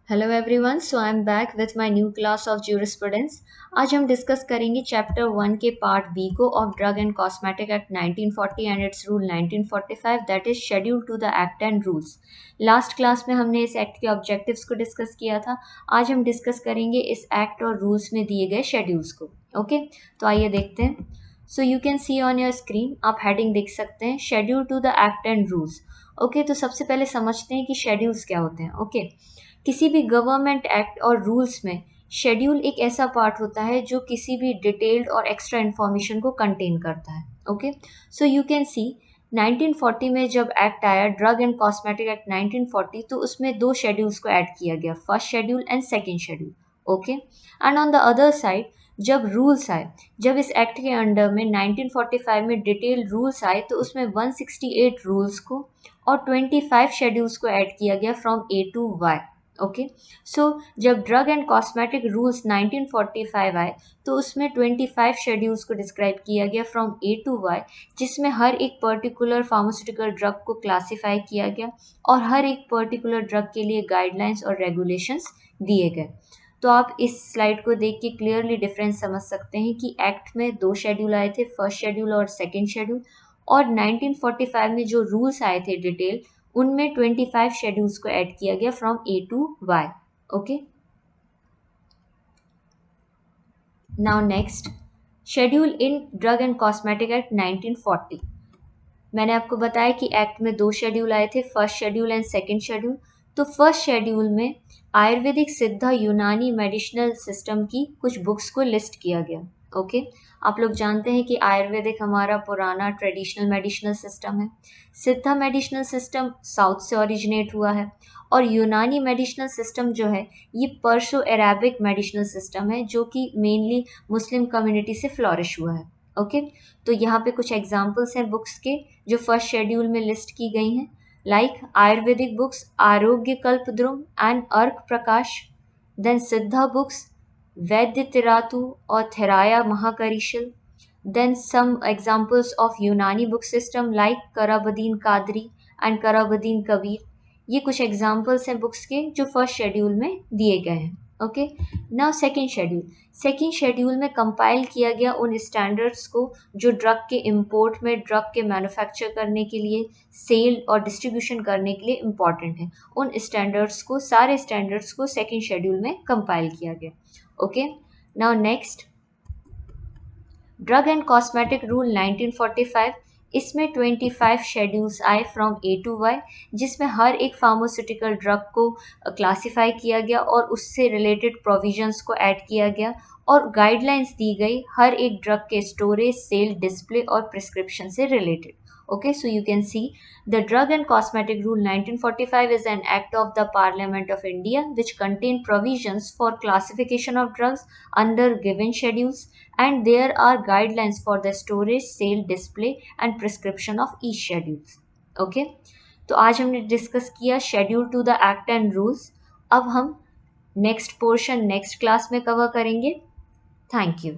Hello everyone, so I am back with my new class of jurisprudence. आज हम discuss करेंगे chapter 1 के part B को of drug and cosmetic act 1940 and its rule 1945, that is schedule two the act and rules. Last class में हमने इस act के objectives को डिस्कस किया था। आज हम डिस्कस करेंगे इस एक्ट और रूल्स में दिए गए शेड्यूल्स को। ओके, तो आइए देखते हैं। So you can see on your screen, आप हेडिंग देख सकते हैं, schedule two the act and rules. Okay, तो सबसे पहले समझते हैं कि शेड्यूल्स क्या होते हैं। ओके, किसी भी गवर्नमेंट एक्ट और रूल्स में शेड्यूल एक ऐसा पार्ट होता है जो किसी भी डिटेल्ड और एक्स्ट्रा इन्फॉर्मेशन को कंटेन करता है। ओके, सो यू कैन सी 1940 में जब एक्ट आया, ड्रग एंड कॉस्मेटिक एक्ट 1940, तो उसमें दो शेड्यूल्स को ऐड किया गया, first schedule and second schedule. Okay, and on the other side जब रूल्स आए, जब इस एक्ट के अंडर में 1945 में डिटेल्ड रूल्स आए, तो उसमें 168 रूल्स को और 25 शेड्यूल्स को ऐड किया गया from A to Y. Okay, so जब ड्रग एंड कॉस्मेटिक रूल्स 1945 आए, तो उसमें 25 शेड्यूल्स को डिस्क्राइब किया गया फ्रॉम ए टू वाई, जिसमें हर एक पर्टिकुलर फार्मास्यूटिकल ड्रग को क्लासिफाई किया गया और हर एक पर्टिकुलर ड्रग के लिए गाइडलाइंस और रेगुलेशंस दिए गए। तो आप इस स्लाइड को देख के क्लियरली डिफरेंस समझ सकते हैं कि एक्ट में दो शेड्यूल आए थे, फर्स्ट शेड्यूल और सेकेंड शेड्यूल, और 1945 में जो रूल्स आए थे डिटेल, उनमें 25 शेड्यूल्स को ऐड किया गया from A to Y. Okay, now next, schedule in drug and cosmetic act 1940। मैंने आपको बताया कि एक्ट में दो शेड्यूल आए थे, first schedule and second schedule. तो फर्स्ट शेड्यूल में आयुर्वेदिक सिद्ध यूनानी मेडिसिनल सिस्टम की कुछ बुक्स को लिस्ट किया गया। ओके, आप लोग जानते हैं कि आयुर्वेदिक हमारा पुराना ट्रेडिशनल मेडिसिनल सिस्टम है। सिद्धा मेडिसिनल सिस्टम साउथ से ओरिजिनेट हुआ है, और यूनानी मेडिसिनल सिस्टम जो है ये पर्सो अरेबिक मेडिसिनल सिस्टम है, जो कि मेनली मुस्लिम कम्युनिटी से फ्लॉरिश हुआ है। ओके, तो यहाँ पे कुछ एग्जाम्पल्स हैं बुक्स के जो फर्स्ट शेड्यूल में लिस्ट की गई हैं, लाइक आयुर्वेदिक बुक्स आरोग्य कल्पद्रुम एंड अर्क प्रकाश, देन सिद्धा बुक्स वैद्य तिरातु और Theraiyar Mahakarisal, then some examples of Unani book system like Qarabadin Qadri and Qarabadin Kabir. ये कुछ एग्जाम्पल्स हैं बुक्स के जो फर्स्ट शेड्यूल में दिए गए हैं। ओके, नाउ सेकेंड शेड्यूल में कंपाइल किया गया उन स्टैंडर्ड्स को जो ड्रग के इंपोर्ट में, ड्रग के मैन्युफैक्चर करने के लिए, सेल और डिस्ट्रीब्यूशन करने के लिए इम्पॉर्टेंट है। उन स्टैंडर्ड्स को, सारे स्टैंडर्ड्स को सेकेंड शेड्यूल में कंपाइल किया गया। Okay, now next, drug and cosmetic rule 1945। इसमें 25 शेड्यूल्स आए फ्रॉम ए टू वाई, जिसमें हर एक फार्मास्यूटिकल ड्रग को क्लासिफाई किया गया और उससे रिलेटेड प्रोविजंस को ऐड किया गया और गाइडलाइंस दी गई हर एक ड्रग के स्टोरेज, सेल, डिस्प्ले और प्रिस्क्रिप्शन से related. Okay, so you can see the Drug and Cosmetic Rule 1945 is an act of the Parliament of India which contain provisions for classification of drugs under given schedules, and there are guidelines for the storage, sale, display and prescription of each schedules. Okay, तो आज हमने discuss किया schedule two the act and rules. अब हम next portion next class में cover करेंगे। Thank you.